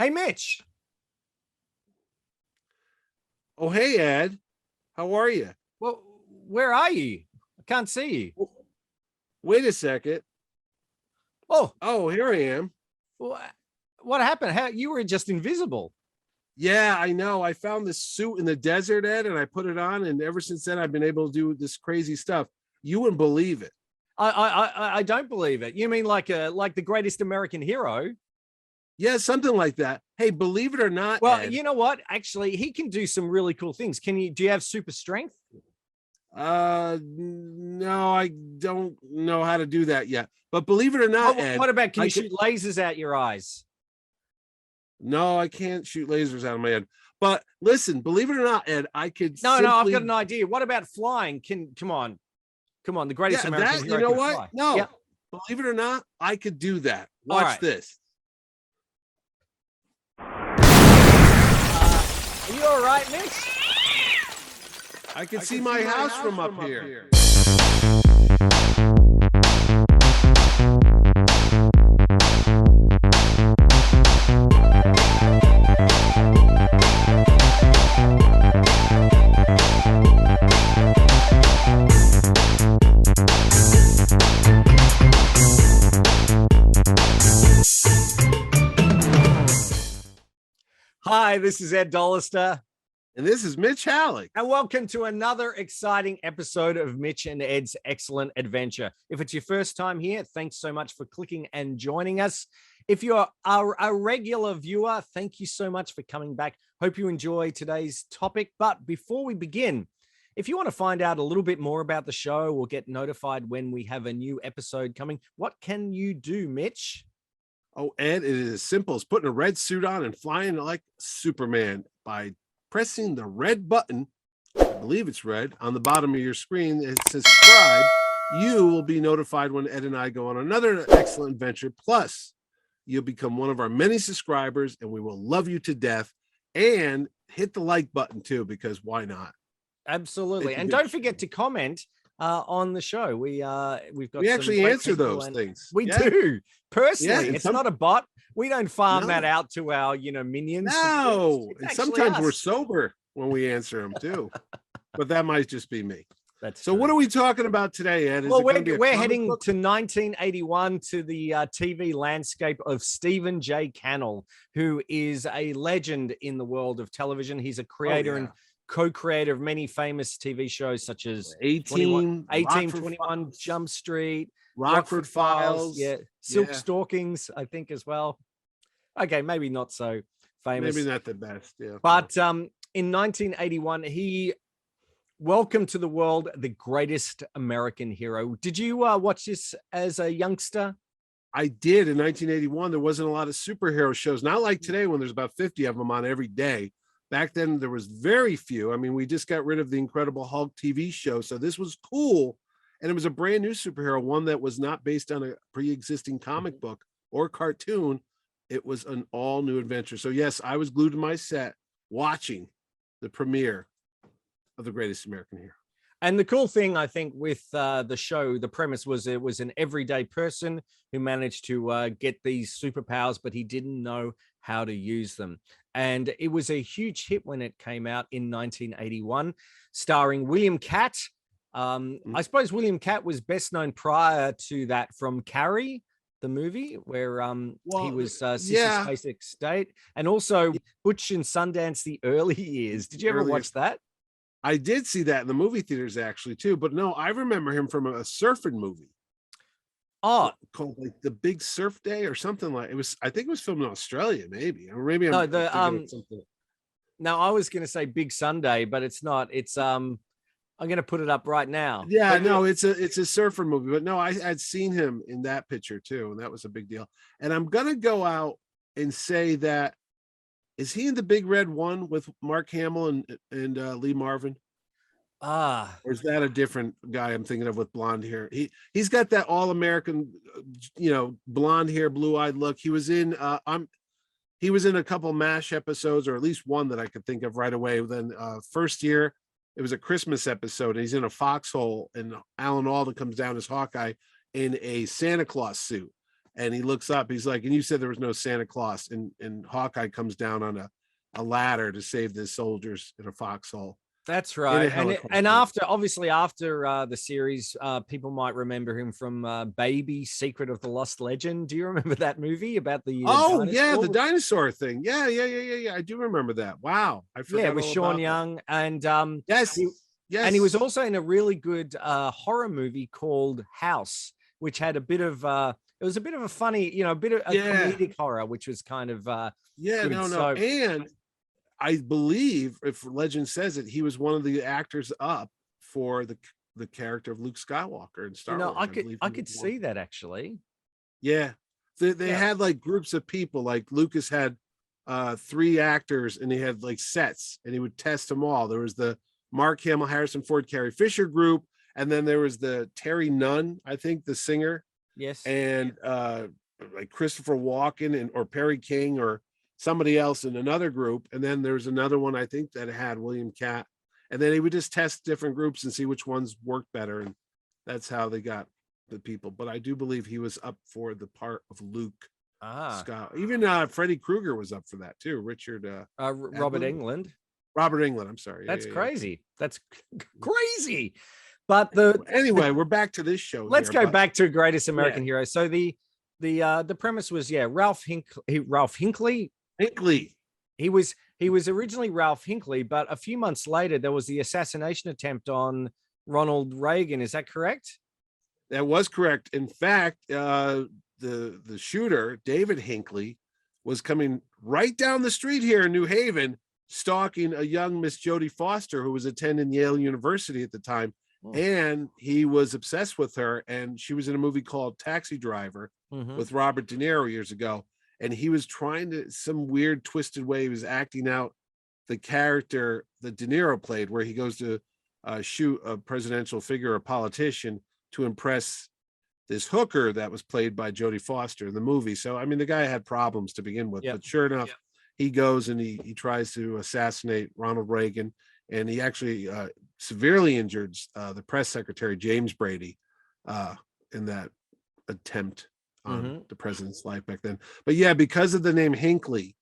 Hey, Mitch. Oh, hey, Ed. How are you? Well, where are you? I can't see you. Wait a second. Oh, Oh, here I am. what happened? How you were just invisible? Yeah, I know. I found this suit in the desert, Ed, and I put it on. And ever since then, I've been able to do this crazy stuff. You wouldn't believe it. I don't believe it. You mean like the greatest American hero? Yeah, something like that. Hey, believe it or not, Well, Ed. you know what? Actually, he can do some really cool things. Do you have super strength? No, I don't know how to do that yet. But believe it or not, Ed. What about can you shoot lasers out your eyes? No, I can't shoot lasers out of my head. But listen, believe it or not, Ed, I could. No, I've got an idea. What about flying? Come on, the greatest American hero. You know can what? fly. No, Yeah. believe it or not, I could do that. Watch this. Are you all right, Mitch? I can see my house from up here. Hi, this is Ed Dollister. And this is Mitch Halleck. And welcome to another exciting episode of Mitch and Ed's Excellent Adventure. If it's your first time here, thanks so much for clicking and joining us. If you're a regular viewer, thank you so much for coming back. Hope you enjoy today's topic. But before we begin, if you want to find out a little bit more about the show or get notified when we have a new episode coming, what can you do, Mitch? Oh, Ed, it is as simple as putting a red suit on and flying like Superman by pressing the red button, I believe it's red, on the bottom of your screen. It says subscribe. You will be notified when Ed and I go on another excellent adventure. Plus, you'll become one of our many subscribers, and we will love you to death. And hit the like button too, because why not? Absolutely. And don't forget to comment on the show. We actually answer those things. We do personally. Yeah, it's not a bot. We don't farm that out to our minions. No, and sometimes we're us. sober when we answer them too. But that might just be me. That's so. True. What are we talking about today, Ed? Well, we're heading to 1981 to the TV landscape of Stephen J. Cannell, who is a legend in the world of television. He's a creator and co-creator of many famous TV shows such as 1821 Jump Street, Rockford Files, Silk Stockings, I think as well. Okay, maybe not so famous. Maybe not the best, yeah. But in 1981, he welcomed to the world the greatest American hero. Did you watch this as a youngster? I did. In 1981, there wasn't a lot of superhero shows. Not like today when there's about 50 of them on every day. Back then, there was very few. I mean, we just got rid of the Incredible Hulk TV show, so this was cool. And it was a brand new superhero, one that was not based on a pre-existing comic book or cartoon. It was an all-new adventure. So, yes, I was glued to my set watching the premiere of The Greatest American Hero. And the cool thing, I think, with the show, the premise was it was an everyday person who managed to get these superpowers, but he didn't know how to use them. And it was a huge hit when it came out in 1981, starring William Katt. I suppose William Katt was best known prior to that from Carrie, the movie, where he was Sissy Spacek State, and also Butch and Sundance, the early years. Did you ever watch that? I did see that in the movie theaters actually too, but no, I remember him from a surfing movie. Oh, called like The Big Surf Day or something like it was. I think it was filmed in Australia, maybe, or maybe no. No, I was going to say Big Sunday, but it's not. It's I'm going to put it up right now. Yeah, no, it's a surfer movie, but no, I'd seen him in that picture too, and that was a big deal. And I'm going to go out and say that. Is he in The Big Red One with Mark Hamill and Lee Marvin? Or is that a different guy I'm thinking of with blonde hair? He's got that all-American, blonde hair, blue-eyed look. He was in a couple MASH episodes, or at least one that I could think of right away. Then first year, it was a Christmas episode, and he's in a foxhole, and Alan Alda comes down as Hawkeye in a Santa Claus suit. and he looks up. He's like, and you said there was no Santa Claus, and Hawkeye comes down on a ladder to save the soldiers in a foxhole. That's In a right. And helicopter. after the series, people might remember him from Baby Secret of the Lost Legend. Do you remember that movie about the Oh yeah, the dinosaur? dinosaur thing. Yeah. I do remember that. Wow, I Yeah, forgot with all Sean about that. Young, and Yes, he, yes. and he was also in a really good horror movie called House, which had a bit of it was a bit of a funny, a bit of a Yeah, comedic horror, which was kind of yeah. good. No. So And I believe, if legend says it, he was one of the actors up for the character of Luke Skywalker in Star Wars. I I believe I he was could one. see that actually. Yeah, they Yeah. had like groups of people. Like Lucas had 3 actors, and he had like sets, and he would test them all. There was the Mark Hamill, Harrison Ford, Carrie Fisher group, and then there was the Terry Nunn, I think, the singer, Yes. and like Christopher Walken and or Perry King or somebody else in another group. And then there was another one, I think, that had William Katt. And then he would just test different groups and see which ones worked better. And that's how they got the people. But I do believe he was up for the part of Luke Ah. Scott. Even Freddy Krueger was up for that too. Richard Robert Edlund? England. Robert England, I'm sorry. That's Yeah. crazy. That's crazy. But the Anyway, we're back to this show. let's here, go but back to Greatest American Hero. So the premise was, Ralph Hinckley. Hinckley. He was originally Ralph Hinckley, but a few months later there was the assassination attempt on Ronald Reagan. Is that correct? That was correct. In fact, the shooter, David Hinckley, was coming right down the street here in New Haven, stalking a young Miss Jodie Foster, who was attending Yale University at the time. Oh. And he was obsessed with her. And she was in a movie called Taxi Driver with Robert De Niro years ago. And he was trying to, some weird twisted way, he was acting out the character that De Niro played, where he goes to shoot a presidential figure, a politician, to impress this hooker that was played by Jodie Foster in the movie. So, I mean, the guy had problems to begin with, but sure enough, he goes and he tries to assassinate Ronald Reagan, and he actually severely injured the press secretary, James Brady, in that attempt on the president's life back then. But yeah, because of the name Hinckley,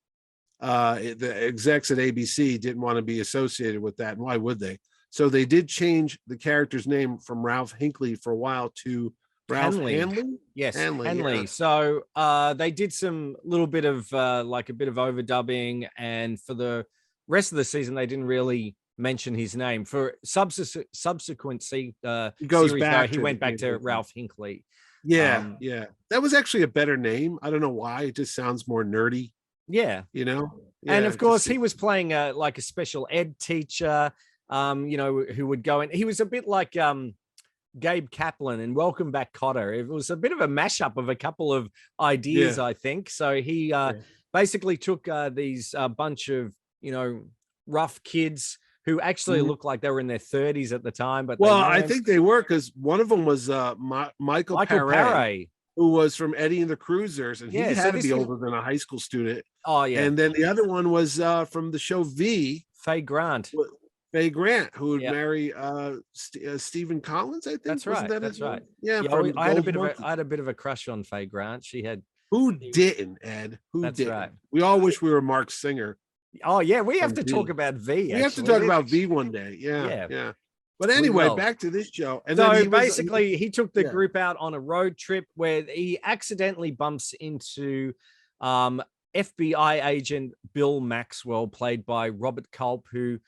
the execs at ABC didn't want to be associated with that. And why would they? So they did change the character's name from Ralph Hinckley for a while to Ralph Hanley. Yes, Hanley. Yeah. So they did some little bit of like a bit of overdubbing, and for the rest of the season they didn't really mention his name. For subsequent he goes series, back he to went back to Ralph Hinckley. Yeah, that was actually a better name. I don't know why. It just sounds more nerdy. Yeah, and of course he was playing like a special ed teacher, who would go in. He was a bit like Gabe Kaplan in Welcome Back, Kotter. It was a bit of a mashup of a couple of ideas, I think. So he basically took these bunch of rough kids who actually looked like they were in their 30s at the time. But I think they were, because one of them was Michael Paré, who was from Eddie and the Cruisers, and he had to be older than a high school student. Oh yeah. And then the other one was from the show V, Faye Grant. Faye Grant, who would marry Stephen Collins, I think. That's right. That's right. Yeah, I had a bit of a crush on Faye Grant. She had. Who didn't, Ed? Who didn't? Right. We all wish we were Mark Singer. Oh yeah, we have to talk about V. We have to talk about V one day. Yeah. But anyway, back to this show. And so basically, he took the group out on a road trip where he accidentally bumps into FBI agent Bill Maxwell, played by Robert Culp, who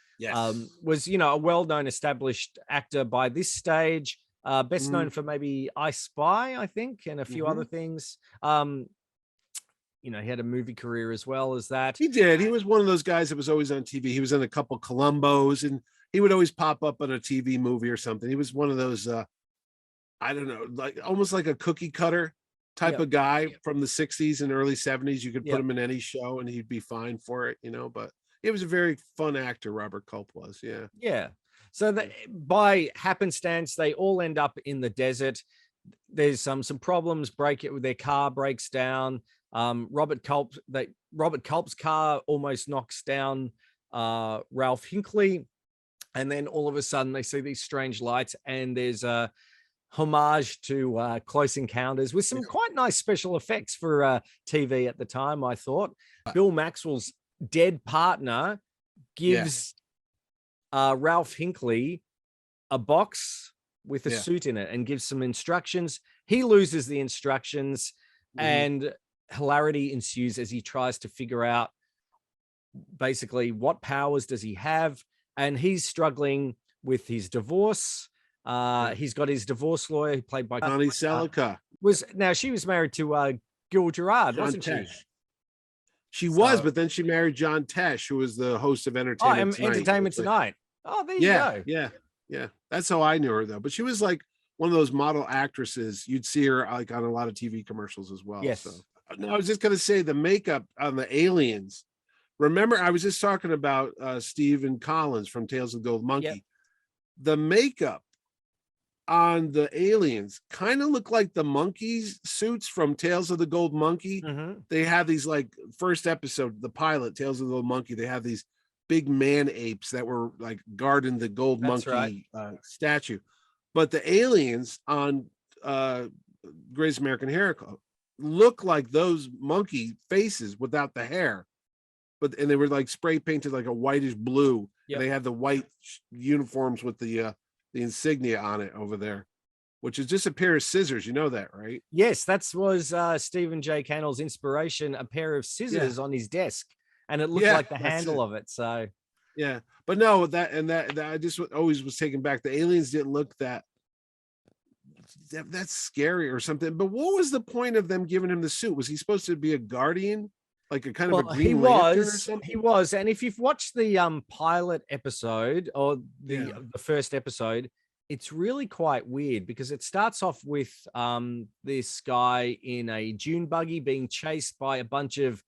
was, a well-known established actor by this stage, best known for maybe I Spy, I think, and a few other things. He had a movie career as well as that. He did. He was one of those guys that was always on TV. He was in a couple Columbos, and he would always pop up on a TV movie or something. He was one of those, I don't know, like almost like a cookie cutter type of guy from the 60s and early 70s. You could put him in any show and he'd be fine for it, but it was a very fun actor, Robert Culp was. Yeah. So by happenstance, they all end up in the desert. There's some problems. Their car breaks down. Robert Culp's car almost knocks down Ralph Hinckley, and then all of a sudden they see these strange lights, and there's homage to Close Encounters with some quite nice special effects for TV at the time, I thought. Bill Maxwell's dead partner gives Ralph Hinckley a box with a suit in it and gives some instructions. He loses the instructions and hilarity ensues as he tries to figure out basically what powers does he have. And he's struggling with his divorce. He's got his divorce lawyer played by Connie Selica. She was married to Gil Gerard, wasn't she? She was, but then she married John Tesh, who was the host of Entertainment Tonight. Entertainment Tonight. Oh, there you go. Yeah. That's how I knew her, though. But she was like one of those model actresses. You'd see her like on a lot of TV commercials as well. Yes. So. No, I was just going to say the makeup on the aliens. Remember, I was just talking about Stephen Collins from Tales of the Gold Monkey. Yep. The makeup on the aliens kind of look like the monkeys suits from Tales of the Gold Monkey. They have these, like, first episode, the pilot, Tales of the Gold Monkey, they have these big man apes that were like guarding the gold monkey statue. But the aliens on Greatest American Hero look like those monkey faces without the hair. And they were like spray painted like a whitish blue. Yep. And they had the white uniforms with the insignia on it over there, which is just a pair of scissors. You know that, right? Yes, that was Stephen J. Cannell's inspiration, a pair of scissors on his desk. And it looked like the handle of it. So, but no, that I just always was taken back. The aliens didn't look that's scary or something. But what was the point of them giving him the suit? Was he supposed to be a guardian? Like a kind of a Green Lantern or something? He was. And if you've watched the pilot episode or the first episode, it's really quite weird because it starts off with this guy in a dune buggy being chased by a bunch of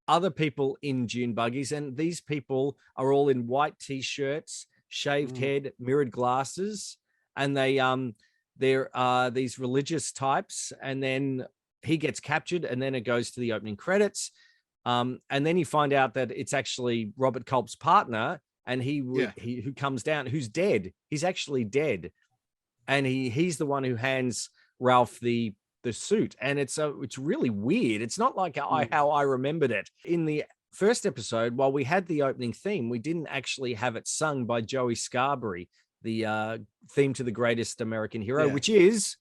other people in dune buggies. And these people are all in white t-shirts, shaved head, mirrored glasses. And they're these religious types. And then he gets captured and then it goes to the opening credits. And then you find out that it's actually Robert Culp's partner, and he who comes down, who's dead. He's actually dead, and he's the one who hands Ralph the suit, and it's really weird. It's not like how I remembered it in the first episode. While we had the opening theme, we didn't actually have it sung by Joey Scarberry, the theme to the Greatest American Hero, which is.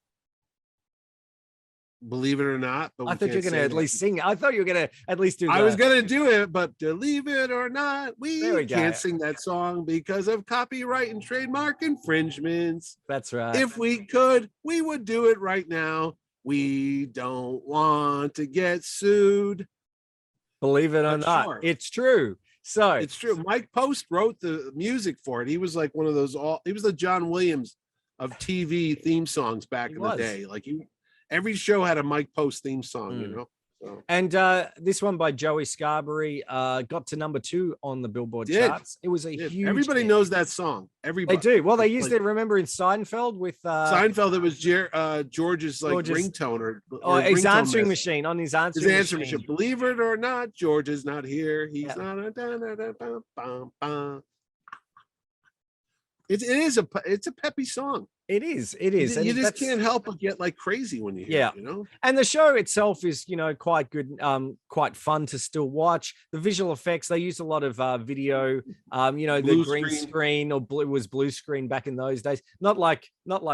Believe it or not, but I thought you were going to at least sing. I thought you were going to at least do. I was going to do it, but believe it or not, we can't sing that song because of copyright and trademark infringements. That's right. If we could, we would do it right now. We don't want to get sued. Believe it or not, it's true. So it's true. Mike Post wrote the music for it. He was like one of those. He was the John Williams of TV theme songs back in the day. Like every show had a Mike Post theme song, you know. So. And this one by Joey Scarberry got to number 2 on the Billboard charts. It was a huge. Everybody knows that song. Everybody. They do. Well, they used it. Remember in Seinfeld with Seinfeld, it was George's like ringtone or his answering machine on his answering machine. Believe it or not, George is not here. He's not. It's a peppy song. It is. You just can't help but get like crazy when you hear it, you know? And the show itself is, quite good, quite fun to still watch. The visual effects, they use a lot of video, the green screen or blue screen back in those days. Not like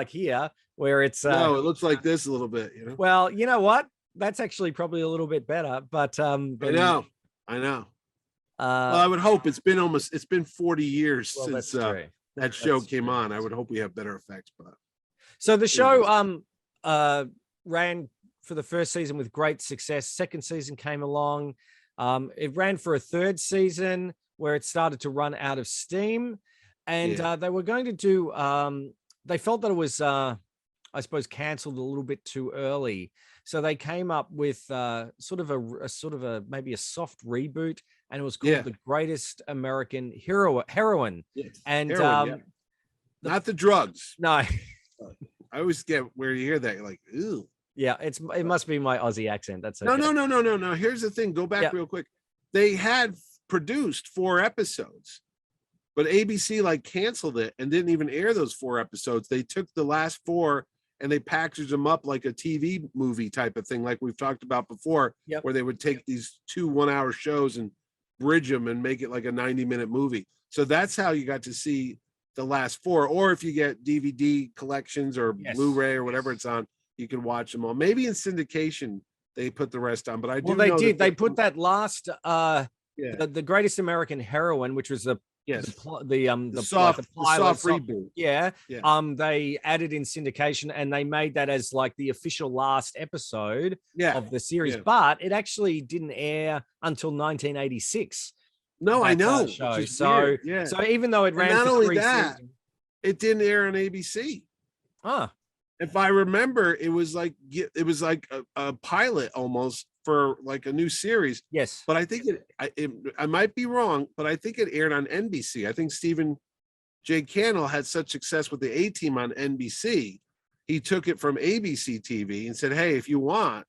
here where it's no, it looks like this a little bit, you know. Well, you know what? That's actually probably a little bit better, but I know. Well, I would hope it's been 40 years since that show came on. I would hope we have better effects, but so the show ran for the first season with great success. Second season came along. It ran for a third season where it started to run out of steam, and they were going to do. They felt that it was, I suppose, cancelled a little bit too early, so they came up with sort of a maybe a soft reboot. And it was called The Greatest American Heroine. Yes. And not the drugs. No. I always get where you hear that, you're like, ooh. Yeah, it must be my Aussie accent. That's okay. No. Here's the thing. Go back real quick. They had produced 4 episodes, but ABC like canceled it and didn't even air those 4 episodes. They took the last 4 and they packaged them up like a TV movie type of thing, like we've talked about before, Yep. where they would take these 2 1-hour shows and bridge them and make it like a 90-minute movie. So that's how you got to see the last 4. Or if you get DVD collections or Blu-ray or whatever it's on, you can watch them all. Maybe in syndication they put the rest on, but I do they know did. They put that last the Greatest American Heroine, which was the soft pilot reboot. Yeah. They added in syndication, and they made that as like the official last episode of the series. But it actually didn't air until 1986. No, I know. Show. So even though it ran not for only 3 that, seasons, it didn't air on ABC. Ah. If I remember, it was like a pilot almost for like a new series. Yes, but I think I might be wrong, but I think it aired on NBC. I think Stephen J. Cannell had such success with the A-Team on NBC, he took it from ABC TV and said, "Hey, if you want,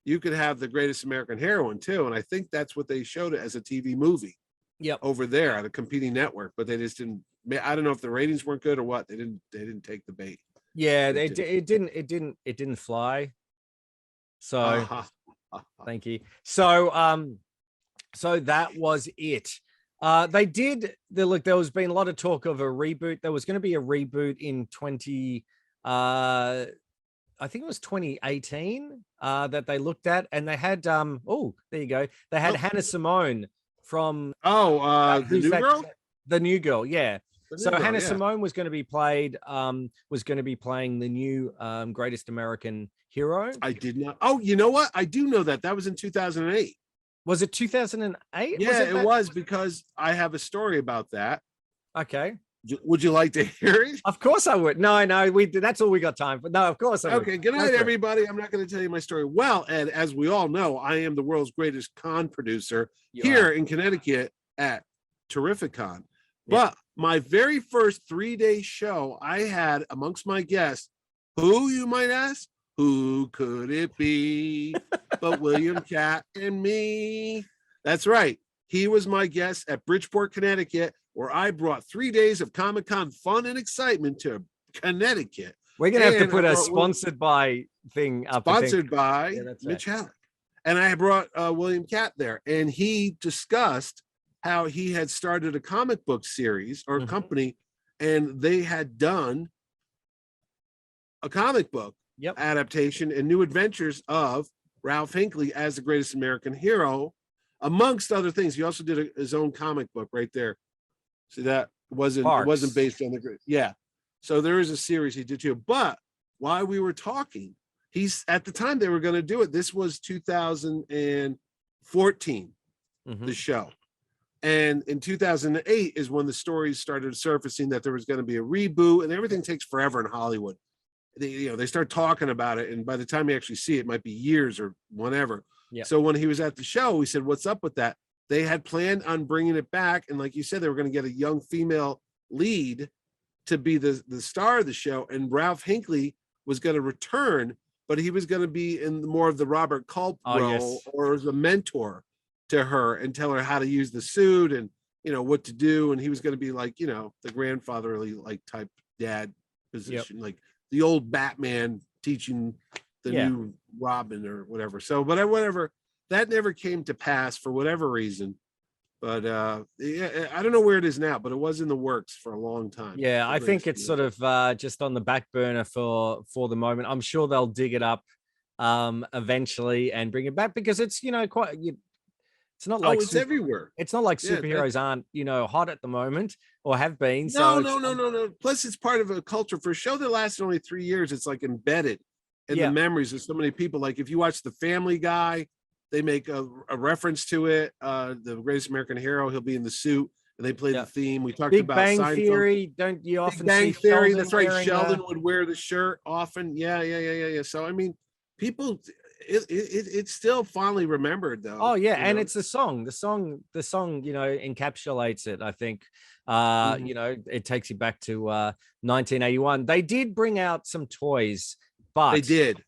you could have the Greatest American Heroine too." And I think that's what they showed it as a TV movie. Yep. Over there at a competing network, but they just didn't. I don't know if the ratings weren't good or what. They didn't take the bait. Yeah, it didn't fly. So thank you. So so that was it. They did look, there was been a lot of talk of a reboot. There was going to be a reboot in 20 I think it was 2018 that they looked at, and they had oh, there you go. They had Hannah Simone from the new girl? The new girl, yeah. So Hannah Simone was going to be playing the new Greatest American Hero. I did not. Oh, you know what? I do know that. That was in 2008. Was it 2008? Yeah, it was, because I have a story about that. Okay. Would you like to hear it? Of course I would. No, that's all we got time for. No, of course I would. Okay, good night, everybody. I'm not going to tell you my story. Well, Ed, as we all know, I am the world's greatest con producer here in Connecticut at Terrificon. But my very first 3-day show, I had amongst my guests, who you might ask, who could it be but William Katt and me? That's right. He was my guest at Bridgeport, Connecticut, where I brought 3 days of Comic-Con fun and excitement to Connecticut. We're going to have to put a sponsored by thing up. Sponsored by Mitch Halleck. And I brought William Katt there, and he discussed how he had started a comic book series or company, and they had done a comic book adaptation and new adventures of Ralph Hinckley as the Greatest American Hero, amongst other things. He also did his own comic book right there. See, that wasn't based on the So there is a series he did too. But while we were talking, at the time they were going to do it. This was 2014, the show. And in 2008 is when the stories started surfacing that there was going to be a reboot, and everything takes forever in Hollywood. They start talking about it, and by the time you actually see it, it might be years or whatever. Yeah. So when he was at the show, we said, "What's up with that?" They had planned on bringing it back, and like you said, they were going to get a young female lead to be the star of the show, and Ralph Hinckley was going to return, but he was going to be in more of the Robert Culp role, or as a mentor to her and tell her how to use the suit and what to do. And he was going to be like the grandfatherly like type dad position, like the old Batman teaching the new Robin or whatever. So whatever, that never came to pass for whatever reason. But I don't know where it is now, but it was in the works for a long time. I think it's sort of just on the back burner for the moment. I'm sure they'll dig it up eventually and bring it back, because it's quite it's not like it's everywhere. It's not like superheroes aren't hot at the moment or have been. No. Plus, it's part of a culture. For a show that lasted only 3 years, it's like embedded in the memories of so many people. Like if you watch The Family Guy, they make a reference to it. The Greatest American Hero, he'll be in the suit, and they play the theme. We talked about Big Bang Theory. Don't you often Big Bang see Theory? Sheldon That's right. wearing Sheldon would wear the shirt often. Yeah. So I mean, people. It's still fondly remembered though. Oh yeah, and it's the song encapsulates it. I think it takes you back to 1981. They did bring out some toys, but they did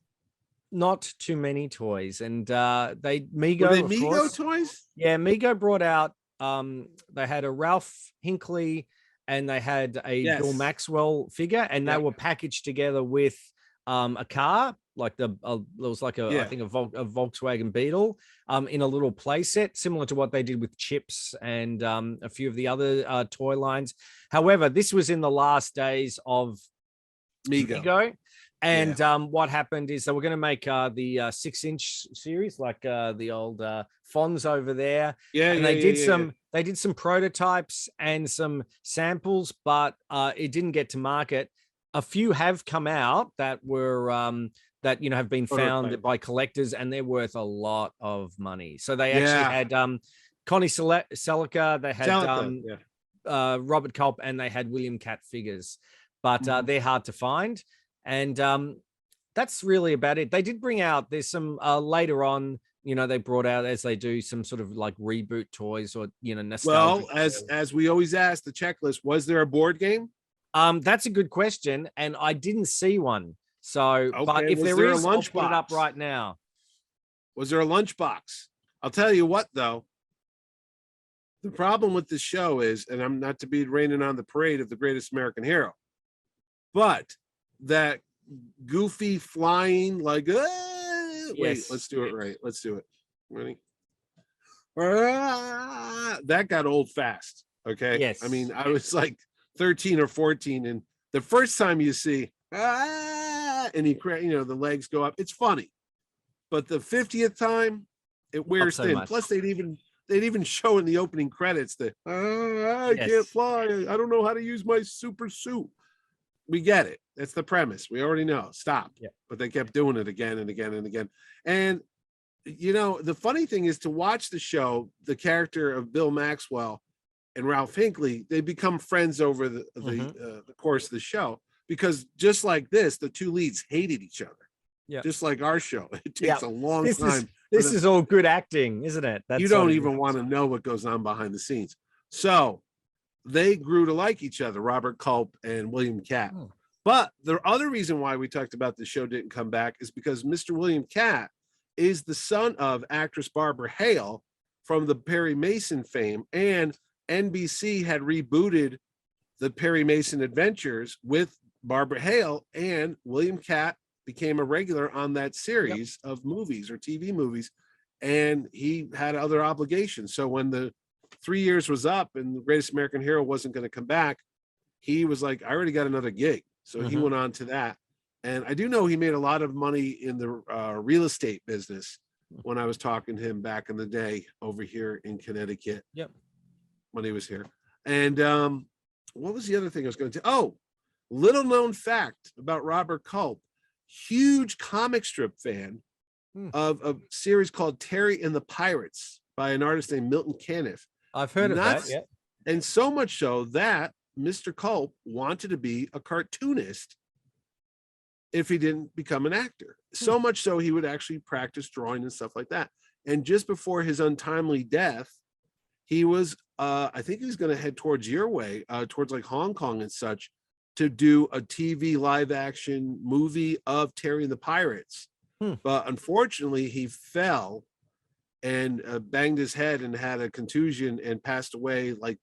not too many toys. And Mego, were they Mego toys? Yeah, Mego brought out they had a Ralph Hinckley and they had a Bill Maxwell figure, and they were packaged together with a car, like there was like I think a Volkswagen Beetle in a little play set, similar to what they did with Chips and a few of the other toy lines. However, this was in the last days of Mego. And what happened is they were going to make the 6-inch series, like the old Fonz over there. They did some prototypes and some samples, but it didn't get to market. A few have come out that were that have been found by collectors, and they're worth a lot of money. So they actually had Connie Selica, they had Robert Culp, and they had William Katt figures, but they're hard to find. And that's really about it. They did bring out, there's some later on, they brought out, as they do, some sort of like reboot toys or nostalgia. Well, as we always ask the checklist, was there a board game? That's a good question, and I didn't see one. So, but if there is, I'll put it up right now. Was there a lunchbox? I'll tell you what, though. The problem with this show is, and I'm not to be raining on the parade of the greatest American hero, but that goofy flying, like, wait, let's do it right. Let's do it. Ready? That got old fast. Okay. Yes. I mean, I was like 13 or 14, and the first time you see, and the legs go up, it's funny. But the 50th time, it wears thin. Much. Plus, they'd even show in the opening credits that I can't fly. I don't know how to use my super suit. We get it. That's the premise. We already know. Stop. Yeah. But they kept doing it again and again and again. And the funny thing is, to watch the show, the character of Bill Maxwell and Ralph Hinckley, they become friends over the course of the show, because just like this, the two leads hated each other. Yeah. Just like our show. It takes a long time. This is all good acting, isn't it? You don't even want to know what goes on behind the scenes. So they grew to like each other, Robert Culp and William Katt. Oh. But the other reason why we talked about the show didn't come back is because Mr. William Katt is the son of actress Barbara Hale from the Perry Mason fame, and NBC had rebooted the Perry Mason Adventures with Barbara Hale, and William Katt became a regular on that series of movies or TV movies, and he had other obligations. So when the 3 years was up and the Greatest American Hero wasn't going to come back, he was like, I already got another gig. So he went on to that. And I do know he made a lot of money in the real estate business when I was talking to him back in the day over here in Connecticut. Yep. When he was here. And what was the other thing I was going to? Oh, little known fact about Robert Culp, huge comic strip fan of a series called Terry and the Pirates by an artist named Milton Caniff. I've heard of that. Yeah. And so much so that Mr. Culp wanted to be a cartoonist if he didn't become an actor. So much so he would actually practice drawing and stuff like that. And just before his untimely death, he was, I think he was going to head towards your way, towards like Hong Kong and such, to do a TV live action movie of Terry and the Pirates. But unfortunately, he fell and banged his head and had a contusion and passed away like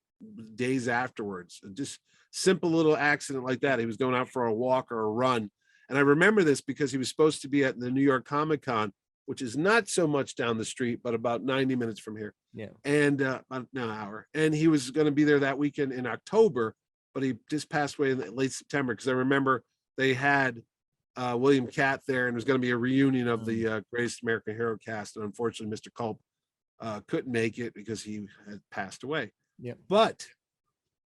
days afterwards. Just simple little accident like that. He was going out for a walk or a run. And I remember this because he was supposed to be at the New York Comic Con, which is not so much down the street, but about 90 minutes from here. Yeah. And about an hour. And he was going to be there that weekend in October, but he just passed away in late September, because I remember they had William Katt there, and it was going to be a reunion of the Greatest American Hero cast. And unfortunately, Mr. Culp couldn't make it because he had passed away. Yeah. But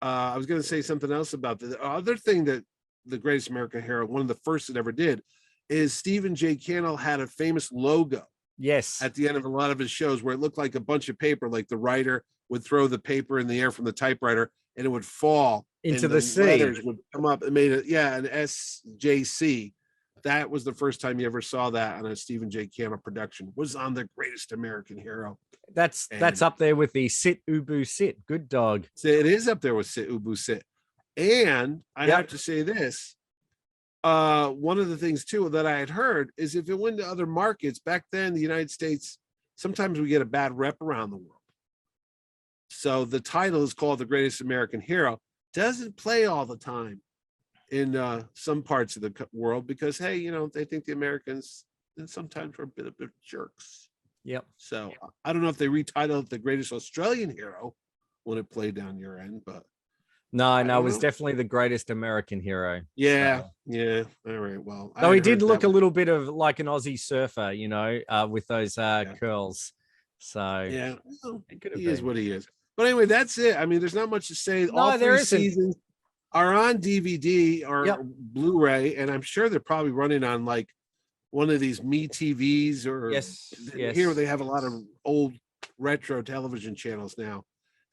I was going to say something else about the other thing that the Greatest American Hero, one of the first that ever did, is Stephen J. Cannell had a famous logo. Yes. At the end of a lot of his shows, where it looked like a bunch of paper, like the writer would throw the paper in the air from the typewriter and it would fall into the sea. Letters would come up and made it, an SJC. That was the first time you ever saw that on a Stephen J. Cannell production, was on the Greatest American Hero. That's up there with the Sit Ubu Sit. Good dog. So it is up there with Sit Ubu Sit. And I have to say this. One of the things too that I had heard is, if it went to other markets back then, the United States, sometimes we get a bad rep around the world. So the title is called The Greatest American Hero. Doesn't play all the time in some parts of the world because, hey, they think the Americans and sometimes we're a bit of jerks. Yep. So I don't know if they retitled it The Greatest Australian Hero when it played down your end, but No, it was definitely The Greatest American Hero. Yeah, so. yeah. All right. Well, Though he did look a little bit of like an Aussie surfer, with those curls. So yeah, he is what he is. But anyway, that's it. I mean, there's not much to say. No, All there 3 isn't. seasons are on DVD or Blu-ray, and I'm sure they're probably running on like one of these Me TVs or here they have a lot of old retro television channels now,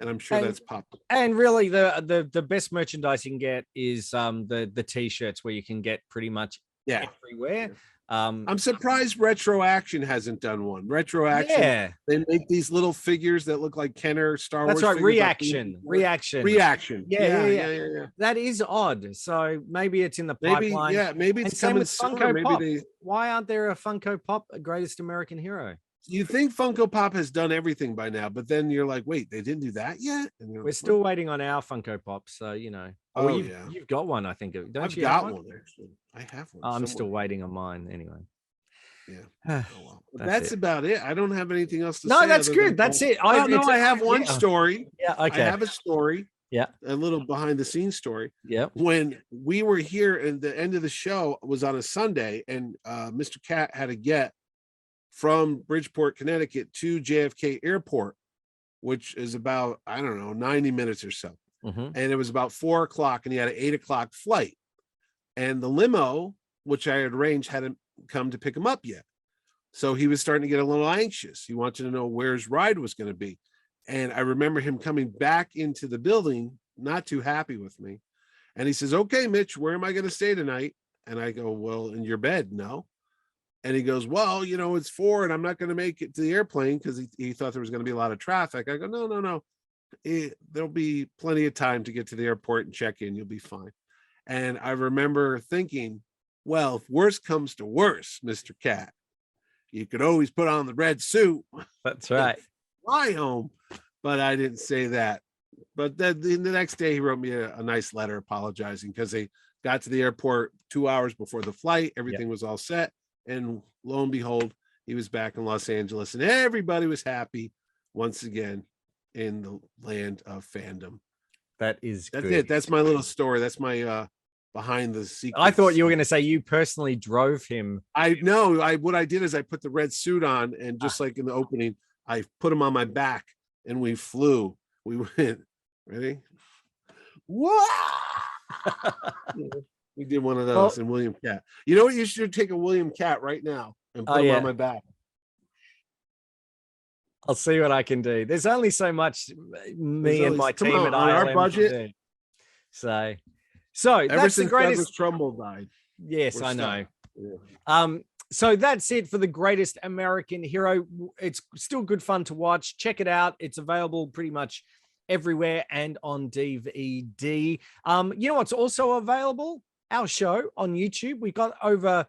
and I'm sure that's popular. And really, the best merchandise you can get is the t-shirts where you can get pretty much everywhere. I'm surprised Retro Action hasn't done one. Retro Action, they make these little figures that look like Kenner Star Wars. That's right. Reaction. Yeah. That is odd. So maybe it's in the pipeline. Maybe it's coming sooner. Why aren't there a Funko Pop Greatest American Hero? You think Funko Pop has done everything by now, but then you're like, wait, they didn't do that yet? And we're still waiting on our Funko Pop, so you've got one, I think. Don't I've you got have one actually. I have one. I'm still waiting on mine anyway. Yeah. That's about it. I don't have anything else to say. No, that's good. That's it. I have one story. Yeah, okay. I have a story. Yeah. A little behind the scenes story. Yeah. When we were here and the end of the show was on a Sunday, and Mr. Katt had to get from Bridgeport, Connecticut to JFK Airport, which is about, 90 minutes or so. Mm-hmm. And it was about 4:00 and he had an 8:00 flight. And the limo, which I had arranged, hadn't come to pick him up yet. So he was starting to get a little anxious. He wanted to know where his ride was going to be. And I remember him coming back into the building, not too happy with me. And he says, "Okay, Mitch, where am I going to stay tonight?" And I go, "Well, in your bed." No. And he goes, "Well, it's 4 and I'm not going to make it to the airplane," because he thought there was going to be a lot of traffic. I go, No. There'll be plenty of time to get to the airport and check in. You'll be fine. And I remember thinking, well, if worse comes to worse, Mr. Katt, you could always put on the red suit. That's right. Fly home. But I didn't say that. But then the next day he wrote me a nice letter apologizing because they got to the airport 2 hours before the flight. Everything was all set. And lo and behold, he was back in Los Angeles and everybody was happy once again in the land of fandom. That's good. It. That's my little story. That's my behind the scenes. I thought you were going to say you personally drove him. I know. What I did is I put the red suit on, and just like in the opening, I put him on my back and we flew. We went, ready? Whoa! We did one of those in William Katt. You know what? You should take a William Katt right now and put him on my back. I'll see what I can do. There's only so much me and my team at our budget. So ever that's since the greatest. Douglas Trumbull died. Yes, I know. Yeah. So that's it for the Greatest American Hero. It's still good fun to watch. Check it out. It's available pretty much everywhere and on DVD. You know what's also available? Our show on YouTube. We got over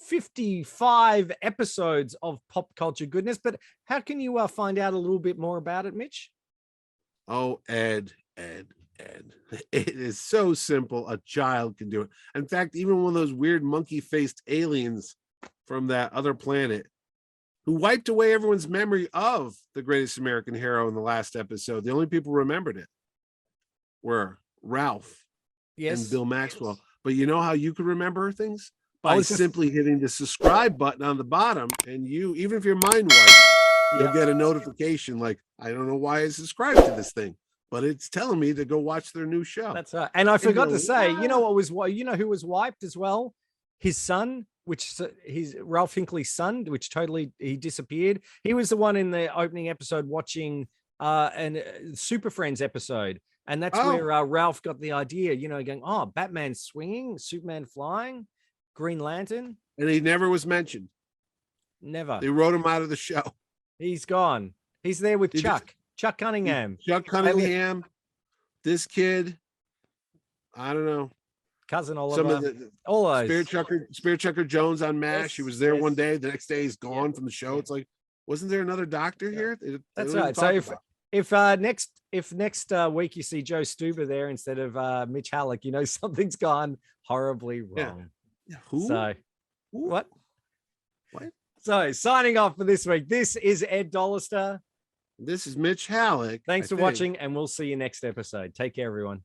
55 episodes of pop culture goodness, but how can you find out a little bit more about it, Mitch? Oh, Ed. It is so simple. A child can do it. In fact, even one of those weird monkey-faced aliens from that other planet who wiped away everyone's memory of the Greatest American Hero in the last episode. The only people who remembered it were Ralph and Bill Maxwell. But you know how you could remember things? By simply hitting the subscribe button on the bottom, and you, even if your mind wipes, you'll get a notification like, I don't know why I subscribed to this thing, but it's telling me to go watch their new show. That's right. And I forgot to say, you know who was wiped as well? His son, he's Ralph Hinckley's son, which he disappeared. He was the one in the opening episode watching Super Friends episode. And that's where Ralph got the idea, going, Batman swinging, Superman flying, Green Lantern. And he never was mentioned. Never. They wrote him out of the show. He's gone. He's there with Chuck Cunningham. Chuck Cunningham, this kid, I don't know. Cousin Oliver. Some of the all those. Spirit Chucker Jones on MASH. He was there one day. The next day he's gone from the show. It's like, wasn't there another doctor here? That's right. So if if next week you see Joe Stuber there instead of Mitch Halleck, you know something's gone horribly wrong. Yeah. Who? So Who? what? What? So signing off for this week. This is Ed Dollister. This is Mitch Halleck. Thanks for watching, and we'll see you next episode. Take care, everyone.